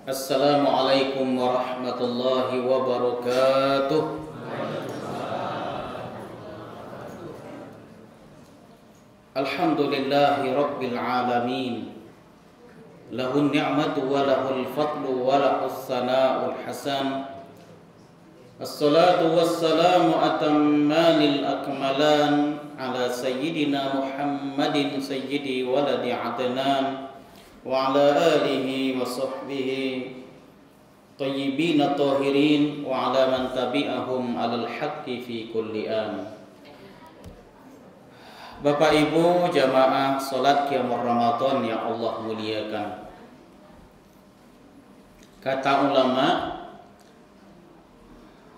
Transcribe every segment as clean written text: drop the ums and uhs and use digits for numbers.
Assalamualaikum warahmatullahi wabarakatuh. Alhamdulillahi rabbil alamin. Lahun ni'matu wa lahul fadlu wa lahus sana'ul hasan. Assalatu wassalamu atammanil akmalan ala sayyidina Muhammadin sayyidi waladi Adnan wa ala alihi wa sahbihi tayyibin tahirin wa ala man tabi'ahum alal haqqi fi kulli an. Bapak Ibu jamaah salat qiyamul Ramadan yang Allah muliakan. Kata ulama,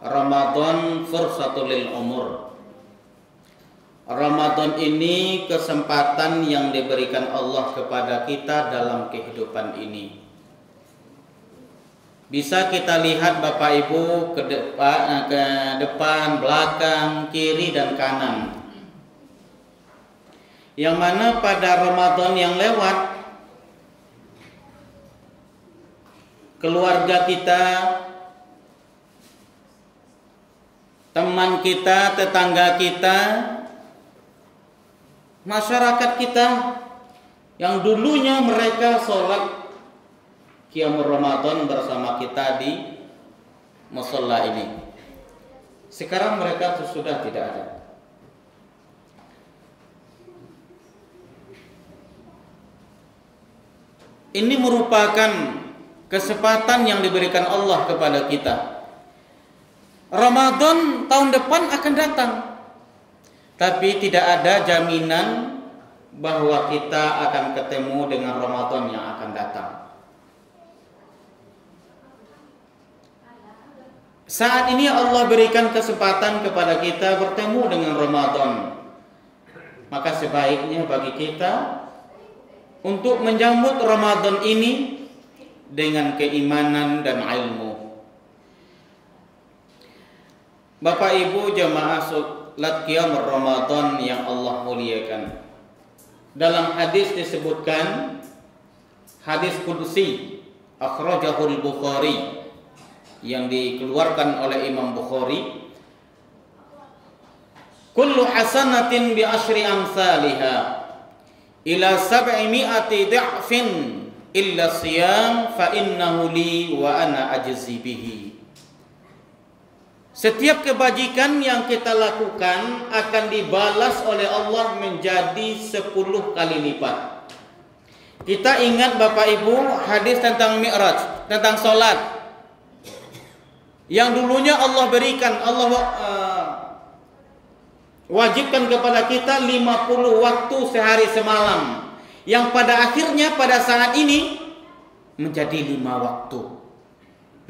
Ramadan fursatul lil umur. Ramadan ini kesempatan yang diberikan Allah kepada kita dalam kehidupan ini. Bisa kita lihat Bapak Ibu ke depan, belakang, kiri dan kanan. Yang mana pada Ramadan yang lewat, keluarga kita, teman kita, tetangga kita, masyarakat kita yang dulunya mereka sholat qiyamul Ramadan bersama kita di musholla ini, sekarang mereka sudah tidak ada. Ini merupakan kesempatan yang diberikan Allah kepada kita. Ramadan tahun depan akan datang, tapi tidak ada jaminan bahwa kita akan ketemu dengan Ramadan yang akan datang. Saat ini Allah berikan kesempatan kepada kita bertemu dengan Ramadan. Maka sebaiknya bagi kita untuk menyambut Ramadan ini dengan keimanan dan ilmu. Bapak Ibu jamaah salat qiyamul Ramadan yang Allah muliakan. Dalam hadis disebutkan, hadis qudsi akhrajahul Bukhari, yang dikeluarkan oleh Imam Bukhari, kullu hasanatin bi asyri amsalha ila 700 dha'fin illa siyam fa innahu li wa ana ajzi bihi. Setiap kebajikan yang kita lakukan akan dibalas oleh Allah menjadi 10 kali lipat. Kita ingat Bapak Ibu hadis tentang Mi'raj, tentang solat, yang dulunya Allah berikan, Allah wajibkan kepada kita 50 waktu sehari semalam, yang pada akhirnya pada saat ini menjadi 5 waktu.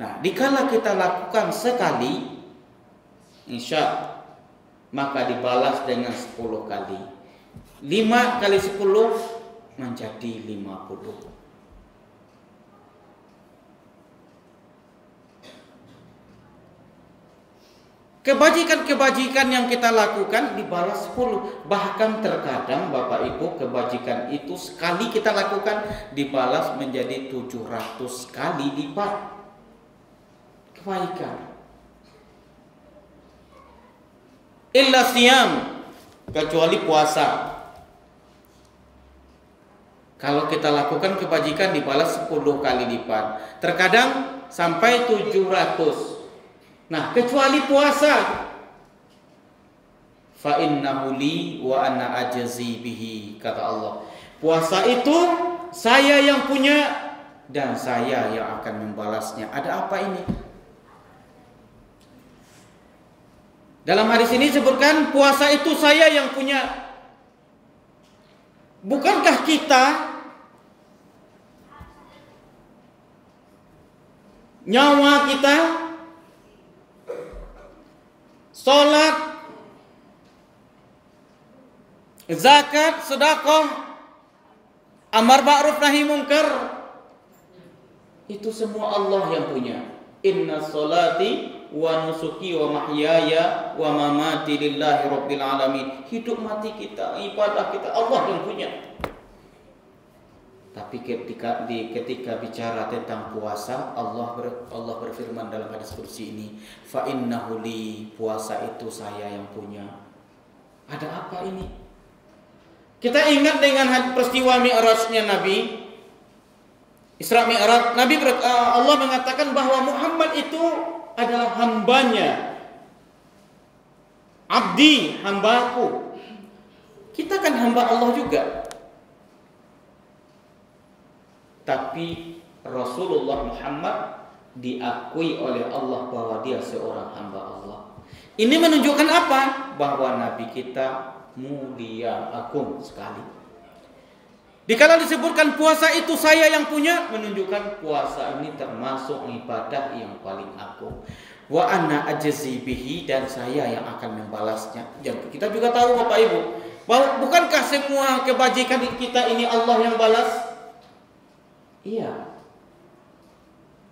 Nah, dikala kita lakukan sekali, insya maka dibalas dengan 10 kali. 5 kali 10 menjadi 50. Kebajikan-kebajikan yang kita lakukan dibalas 10. Bahkan terkadang Bapak Ibu kebajikan itu sekali kita lakukan dibalas menjadi 700 kali lipat kebaikan. Illa siyam, kecuali puasa. Kalau kita lakukan kebajikan dibalas 10 kali lipat. Terkadang sampai 700. Nah, kecuali puasa. Fa innahu li wa ana ajzi bihi, kata Allah. Puasa itu saya yang punya dan saya yang akan membalasnya. Ada apa ini? Dalam hadis ini disebutkan puasa itu saya yang punya. Bukankah kita nyawa kita, sholat, zakat, sedekah, amar ma'ruf nahi munkar, itu semua Allah yang punya. Inna sholati wa nusuki wa mahyaya wa mamati lillahi rabbil alamin. Hidup mati kita, ibadah kita Allah yang punya. Tapi Tapi ketika bicara tentang puasa, Allah berfirman dalam hadis kursi ini, fa innahu li, puasa itu saya yang punya. Ada apa ini? Kita ingat dengan peristiwa Mi'rajnya Nabi, Isra Mi'raj. Allah mengatakan bahwa Muhammad itu adalah hambanya, abdi, hambaku. Kita kan hamba Allah juga. Tapi Rasulullah Muhammad diakui oleh Allah bahwa dia seorang hamba Allah. Ini menunjukkan apa? Bahwa Nabi kita mulia, agung sekali. Dikala disebutkan puasa itu saya yang punya, menunjukkan puasa ini termasuk ibadah yang paling agung. Wa ana ajzi bihi, dan saya yang akan membalasnya. Kita juga tahu Bapak Ibu, bahwa bukankah semua kebajikan kita ini Allah yang balas? Iya.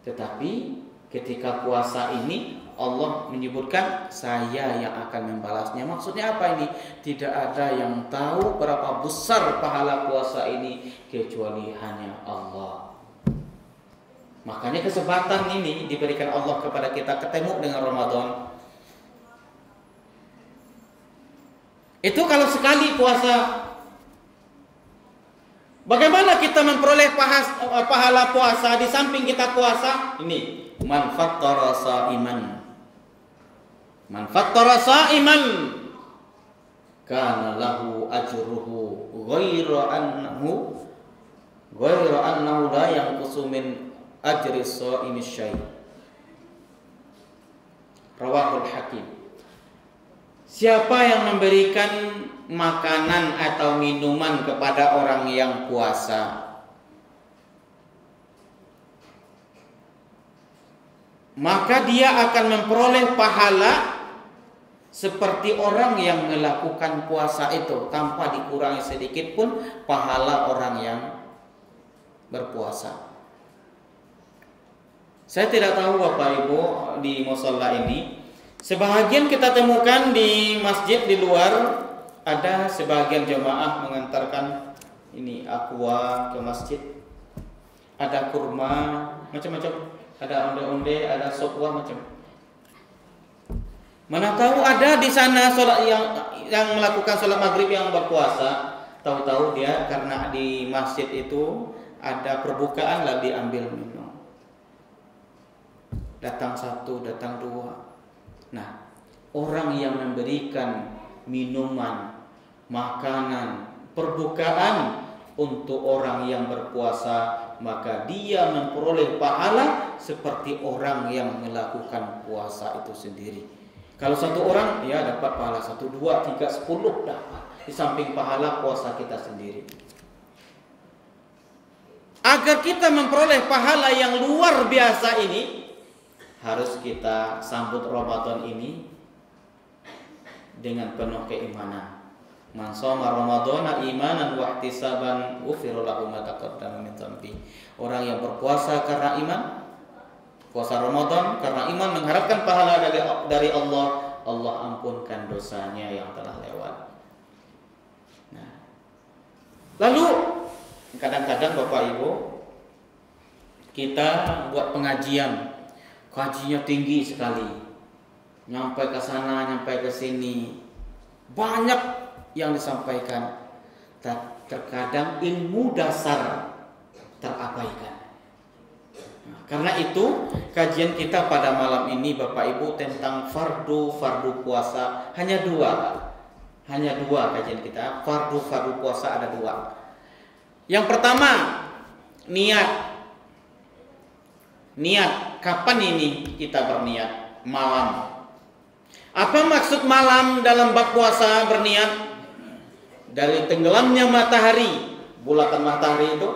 Tetapi ketika puasa ini Allah menyebutkan saya yang akan membalasnya. Maksudnya apa ini? Tidak ada yang tahu berapa besar pahala puasa ini kecuali hanya Allah. Makanya kesempatan ini diberikan Allah kepada kita ketemu dengan Ramadan. Itu kalau sekali puasa. Bagaimana kita memperoleh pahala puasa di samping kita puasa? Ini man fattara sa'iman. Man fattara sa'iman kana lahu ajruhu ghairu annahu la yanqusu min ajri sha'imi syai'. Rawahul Hakim. Siapa yang memberikan makanan atau minuman kepada orang yang puasa, maka dia akan memperoleh pahala seperti orang yang melakukan puasa itu, tanpa dikurangi sedikit pun pahala orang yang berpuasa. Saya tidak tahu Bapak Ibu di mushola ini, sebahagian kita temukan di masjid di luar, ada sebagian jemaah mengantarkan ini aqua ke masjid, ada kurma, macam-macam, ada onde-onde, ada sopwa, macam. Mana tahu ada di sana sholat yang melakukan sholat maghrib yang berpuasa, tahu-tahu dia karena di masjid itu ada perbukaan lah diambil minum. Datang satu, datang dua. Nah, orang yang memberikan minuman, makanan, perbukaan untuk orang yang berpuasa, maka dia memperoleh pahala seperti orang yang melakukan puasa itu sendiri. Kalau satu orang, ya dapat pahala 1, 2, 3, 10 dapat, di samping pahala puasa kita sendiri. Agar kita memperoleh pahala yang luar biasa ini, harus kita sambut Ramadan ini dengan penuh keimanan. Man shoma ramadhana imanan wa ihtisaban ghufira lahu ma taqaddama min dhanbi. Orang yang berpuasa karena iman, puasa Ramadan karena iman, mengharapkan pahala dari Allah, Allah ampunkan dosanya yang telah lewat. Nah, lalu kadang-kadang Bapak Ibu kita buat pengajian, kajinya tinggi sekali, nyampe ke sana, nyampe ke sini, banyak yang disampaikan. Terkadang ilmu dasar terabaikan. Nah, karena itu kajian kita pada malam ini Bapak Ibu tentang fardu puasa hanya dua kajian kita. Fardu puasa ada 2. Yang pertama, niat. Kapan ini kita berniat? Malam. Apa maksud malam dalam bab puasa berniat? Dari tenggelamnya matahari, bulatan matahari itu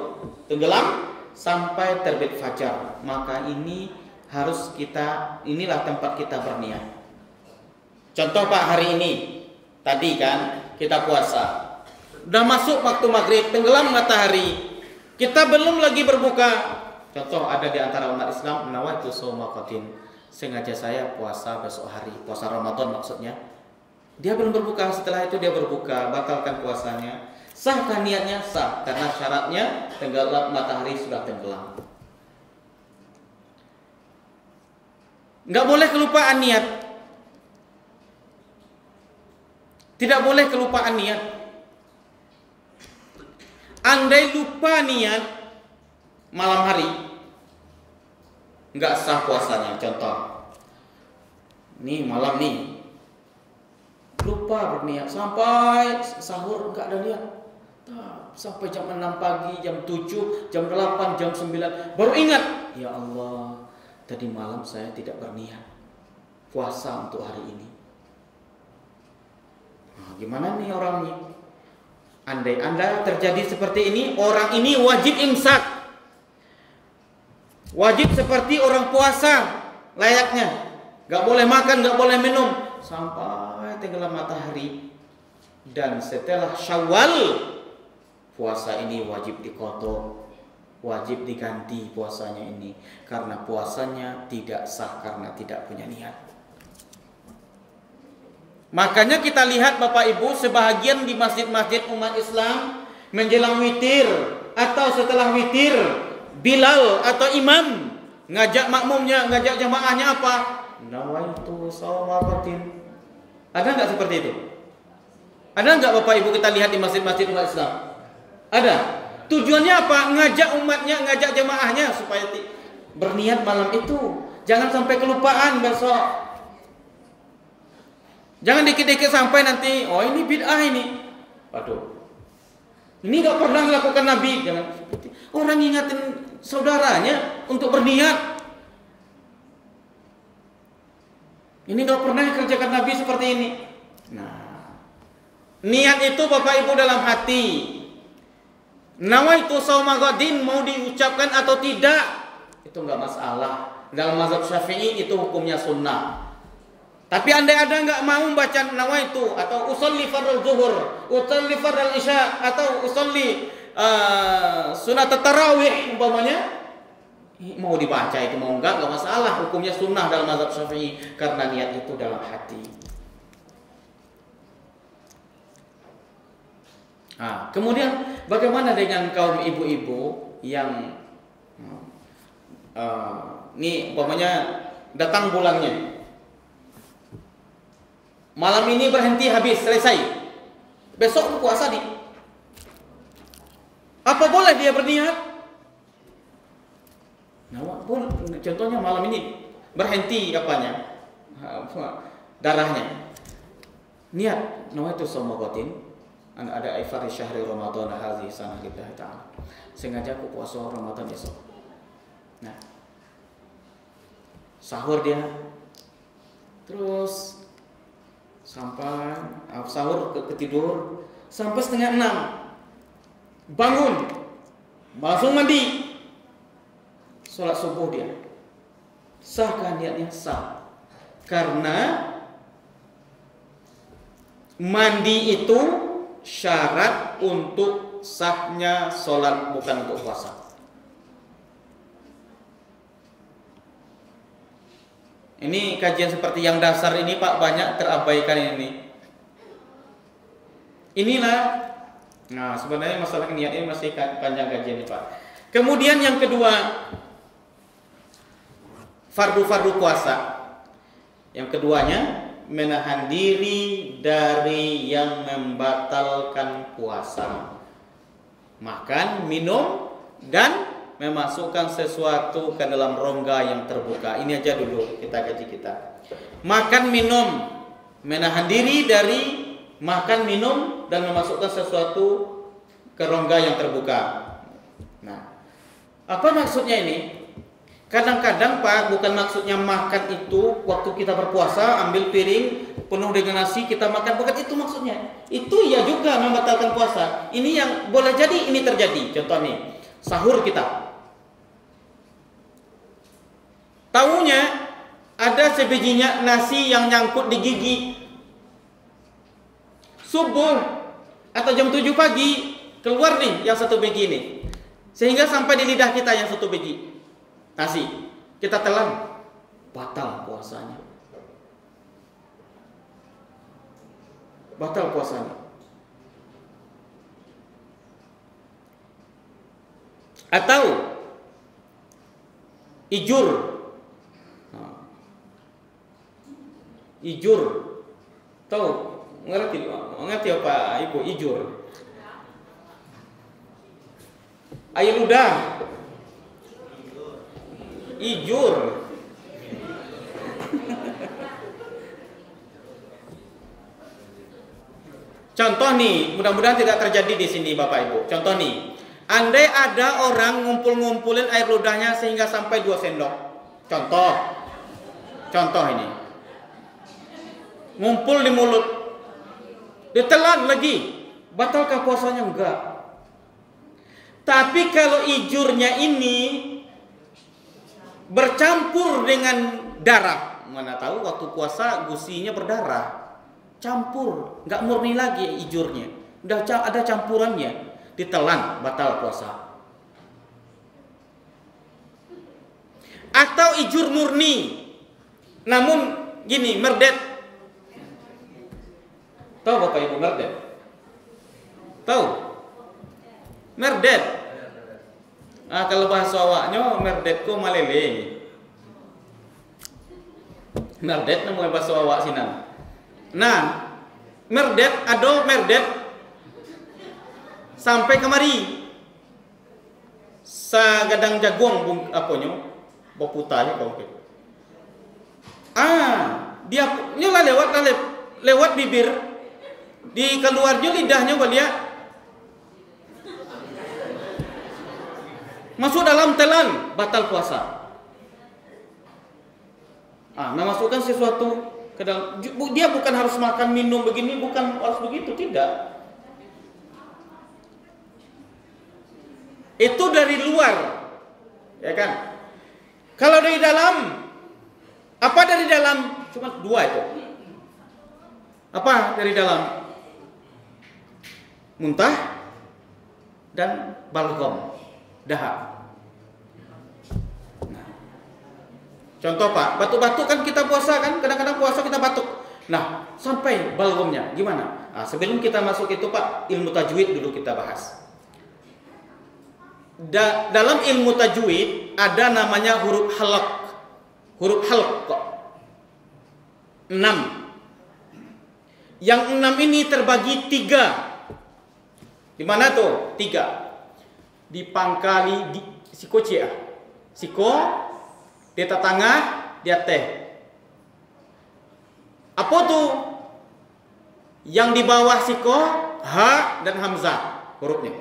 tenggelam sampai terbit fajar. Maka ini harus inilah tempat kita berniat. Contoh Pak, hari ini tadi kan kita puasa, udah masuk waktu maghrib, tenggelam matahari, kita belum lagi berbuka. Contoh ada di antara umat Islam, nawaitu shauma qatin, sengaja saya puasa besok hari, puasa Ramadan maksudnya. Dia belum berbuka, setelah itu dia berbuka, batalkan puasanya. Sahkah niatnya? Sah, karena syaratnya tenggelam matahari sudah tenggelam. Nggak boleh kelupaan niat. Tidak boleh kelupaan niat. Andai lupa niat malam hari, nggak sah puasanya. Contoh, nih malam nih, lupa berniat sampai sahur nggak ada niat. Sampai jam 6 pagi, jam 7, jam 8, jam 9 baru ingat, ya Allah, tadi malam saya tidak berniat puasa untuk hari ini. Nah, gimana nih orangnya? Andai Anda terjadi seperti ini, orang ini wajib imsak. Wajib seperti orang puasa layaknya. Gak boleh makan, gak boleh minum sampai tenggelam matahari. Dan setelah Syawal, puasa ini wajib dikotok, wajib diganti puasanya ini, karena puasanya tidak sah karena tidak punya niat. Makanya kita lihat Bapak Ibu, sebahagian di masjid-masjid umat Islam menjelang witir atau setelah witir, Bilal atau imam ngajak makmumnya, ngajak jamaahnya apa? Nawaitu shawmatin. Ada nggak seperti itu? Ada nggak Bapak Ibu kita lihat di masjid-masjid umat Islam? Ada. Tujuannya apa? Ngajak umatnya, ngajak jamaahnya supaya berniat malam itu. Jangan sampai kelupaan besok. Jangan dikit-dikit sampai nanti, oh ini bid'ah ini. Waduh. Ini nggak pernah dilakukan Nabi. Jangan seperti orang ingatin saudaranya untuk berniat. Ini nggak pernah dikerjakan Nabi seperti ini. Nah, niat itu Bapak Ibu dalam hati. Nawaitu shauma ghadin mau diucapkan atau tidak, itu nggak masalah. Dalam mazhab Syafi'i itu hukumnya sunnah. Tapi andai ada nggak mau baca nawaitu atau usolli fardhu zuhur, usolli fardhu isya atau usolli sunat tarawih umpamanya, mau dibaca itu mau enggak masalah, hukumnya sunnah dalam mazhab Syafi'i karena niat itu dalam hati. Nah, kemudian bagaimana dengan kaum ibu-ibu yang ini umpamanya datang bulannya, malam ini berhenti habis selesai, besok puasa nih, apa boleh dia berniat? Nah, contohnya malam ini berhenti apanya, darahnya, niat nawaitu shauma ghadin ada iftar syahri Ramadan hadhihi sanah lillahi ta'ala, sengaja aku puasa Ramadan besok. Nah, sahur dia, terus sampai sahur ketidur sampai 5:30, bangun, langsung mandi, sholat subuh dia. Sahkah niatnya? Sah, karena mandi itu syarat untuk sahnya sholat, bukan untuk puasa. Ini kajian seperti yang dasar ini Pak banyak terabaikan ini. Inilah, nah sebenarnya masalah niat ini masih panjang kajian ini Pak. Kemudian yang kedua, fardu-fardu puasa. Yang keduanya, menahan diri dari yang membatalkan puasa. Makan, minum, dan memasukkan sesuatu ke dalam rongga yang terbuka. Ini aja dulu kita kaji kita. Makan, minum, menahan diri dari makan, minum, dan memasukkan sesuatu ke rongga yang terbuka. Nah, apa maksudnya ini? Kadang-kadang Pak, bukan maksudnya makan itu waktu kita berpuasa ambil piring penuh dengan nasi kita makan, bukan itu maksudnya. Itu ya juga membatalkan puasa. Ini yang boleh jadi ini terjadi. Contoh nih, sahur kita, tahunya ada sebijinya nasi yang nyangkut di gigi. Subuh atau jam 7 pagi keluar nih yang satu biji ini, sehingga sampai di lidah kita yang satu biji nasi, kita telan, batal puasanya. Batal puasanya. Atau ijur. Ijur. Tahu? Ngerti apa Ibu ijur? Air ludah. Ijur. Contoh nih, mudah-mudahan tidak terjadi di sini Bapak Ibu. Contoh nih, andai ada orang ngumpul-ngumpulin air ludahnya sehingga sampai 2 sendok. Contoh ini. Ngumpul di mulut. Ditelan lagi. Batalkah puasanya? Enggak. Tapi kalau ijurnya ini bercampur dengan darah, mana tahu waktu puasa gusinya berdarah. Campur, nggak murni lagi ijurnya, udah ada campurannya, ditelan, batal puasa. Atau ijur murni, namun gini, merdet. Tahu Bapak Ibu merdet? Tahu? Merdet. Kalau bahasa awaknya merdet ko malele. Merdet namanya bahasa awak sinan. Nah, merdet ada merdet sampai kemari. Sagadang jagung aponyo, boputanya kau. Dia nyola lewat bibir, di keluarnya lidahnya balia. Masuk dalam telan, batal puasa. Memasukkan sesuatu ke dalam, dia bukan harus makan minum begini, bukan harus begitu, tidak. Itu dari luar, ya kan? Kalau dari dalam, apa dari dalam? Cuma 2 itu. Apa dari dalam? Muntah dan balgom, dahak. Contoh Pak, batuk-batuk kan kita puasa kan, kadang-kadang puasa kita batuk. Nah, sampai balgomnya gimana? Sebelum kita masuk itu Pak, ilmu tajwid dulu kita bahas. Dalam ilmu tajwid ada namanya huruf halq. Huruf halq kok. 6. Yang 6 ini terbagi 3. Di mana tuh? 3. Dipangkali di siko cia. Siko di tengah, di teh. Apa tuh? Yang di bawah siko, ha dan hamzah hurufnya.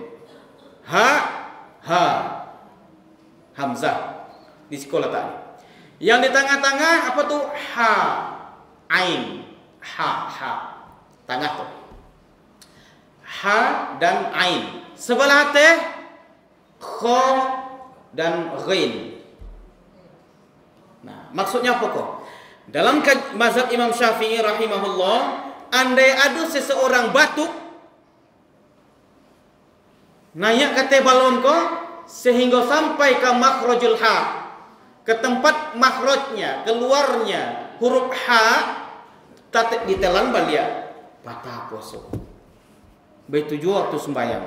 Ha, hamzah di siko letaknya. Yang di tengah-tengah apa tuh? Ha, ain, ha. Tengah tuh. Ha dan ain. Sebelah teh, kho dan ghin. Nah, maksudnya apa kok? Dalam mazhab Imam Syafi'i rahimahullah, andai ada seseorang batuk, naik ke teh balon kok, sehingga sampai ke makhrajul ha, ke tempat makhrajnya, keluarnya huruf ha, tatik ditelan balia, batal puasa. Begitu juga waktu sembahyang.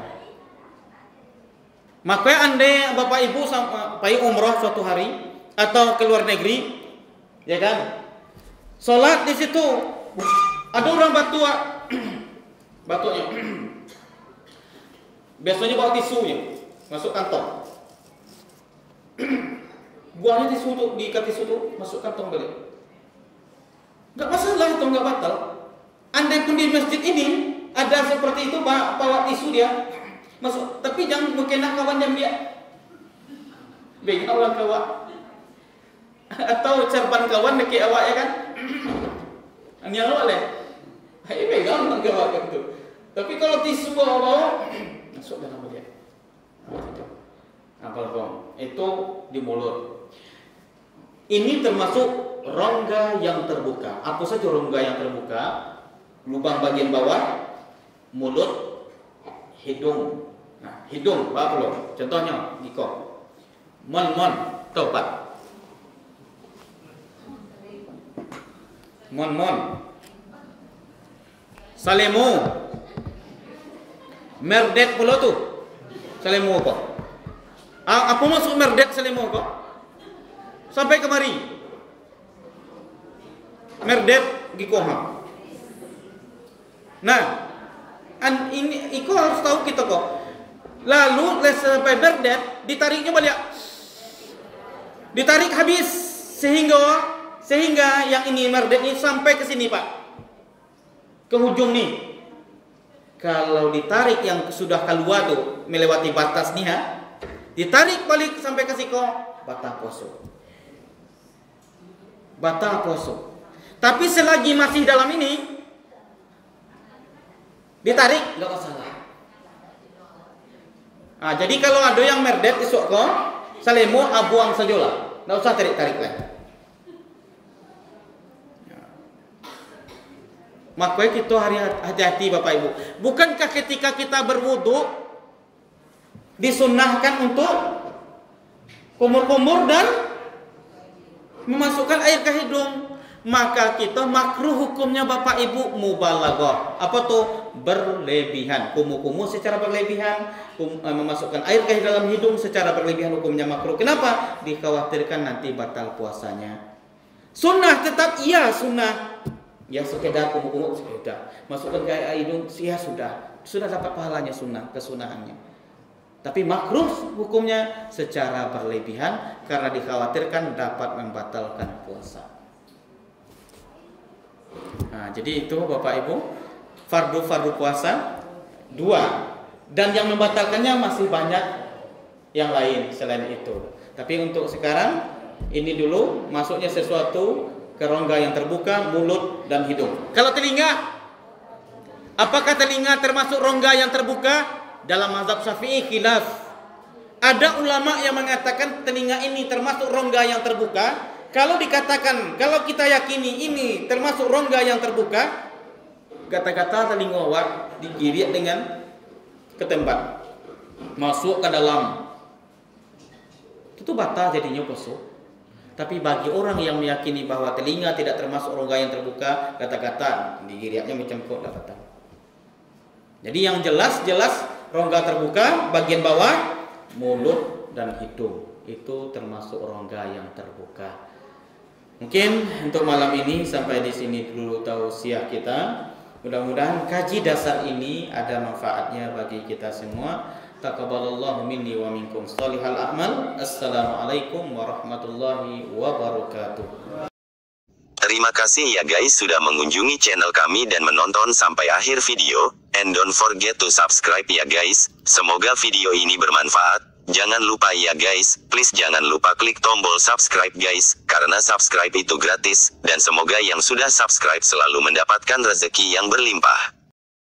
Maka andai Bapak Ibu sampai umroh suatu hari atau ke luar negeri, ya kan? Sholat di situ, ada orang batuknya. Biasanya bawa tisunya, masuk kantong. Buahnya tisu tuh, diikat tisu tuh, masuk kantong balik. Gak masalah itu, gak batal. Andai pun di masjid ini ada seperti itu, bawa tisu dia masuk, tapi jangan mungkin kawan jam dia. Baik orang kawan. Atau cerban kawan deki awak ya kan? Hanya lo oleh. Hai pegang nang awak gitu. Tapi kalau tisu bawa masuk dalam dia. Apa bang? Itu di mulut. Ini termasuk rongga yang terbuka. Apa saja rongga yang terbuka? Lubang bagian bawah, mulut, hidung. Nah, hidung apa lo? Contohnya, Niko. Mon, topat. Mon salemu merdet pula tuh salemu apa Apa masuk merdet selemo kok? Sampai kemari. Merdet gikoha. Nah, ini iko harus tahu kita kok. Lalu sampai merdet ditariknya balik. Ditarik habis sehingga yang ini merdet ini sampai ke sini, Pak. Ke ujung nih. Kalau ditarik yang sudah keluar tuh melewati batas nih ha, ditarik balik sampai ke siko, batal poso. Batal poso. Tapi selagi masih dalam ini ditarik nggak masalah. Nah, jadi kalau ada yang merdet isuk ko, salemo abuang sajola, nggak usah tarik-tarik lagi. Makanya kita hati-hati Bapak Ibu. Bukankah ketika kita berwudu disunnahkan untuk kumur-kumur dan memasukkan air ke hidung? Maka kita makruh hukumnya Bapak Ibu mubalaghah. Apa tuh? Berlebihan. Kumu-kumu secara berlebihan, memasukkan air ke dalam hidung secara berlebihan hukumnya makruh. Kenapa? Dikhawatirkan nanti batal puasanya. Sunnah tetap iya sunnah. Ya sekedar kumu-kumu sekedar masukkan ke air hidung, ya sudah dapat pahalanya sunnah, kesunahannya. Tapi makruh hukumnya secara berlebihan karena dikhawatirkan dapat membatalkan puasa. Nah, jadi itu Bapak Ibu fardu puasa 2, dan yang membatalkannya masih banyak yang lain selain itu. Tapi untuk sekarang ini dulu masuknya sesuatu ke rongga yang terbuka, mulut dan hidung. Kalau telinga, apakah telinga termasuk rongga yang terbuka? Dalam mazhab Syafi'i khilaf. Ada ulama yang mengatakan telinga ini termasuk rongga yang terbuka. Kalau dikatakan, kalau kita yakini ini termasuk rongga yang terbuka, kata-kata telinga awak digirit dengan ketempat, masuk ke dalam, itu batal jadinya puasa. Tapi bagi orang yang meyakini bahwa telinga tidak termasuk rongga yang terbuka, kata-kata digiriaknya mencengkok dapat. Jadi yang jelas rongga terbuka bagian bawah, mulut dan hidung itu termasuk rongga yang terbuka. Mungkin untuk malam ini sampai di sini dulu tausiah kita. Mudah-mudahan kaji dasar ini ada manfaatnya bagi kita semua. Taqabbalallahu minni wa minkum shalihal a'mal. Assalamualaikum warahmatullahi wabarakatuh. Terima kasih ya guys sudah mengunjungi channel kami dan menonton sampai akhir video. And don't forget to subscribe ya guys. Semoga video ini bermanfaat. Jangan lupa ya guys, please jangan lupa klik tombol subscribe guys, karena subscribe itu gratis. Dan semoga yang sudah subscribe selalu mendapatkan rezeki yang berlimpah.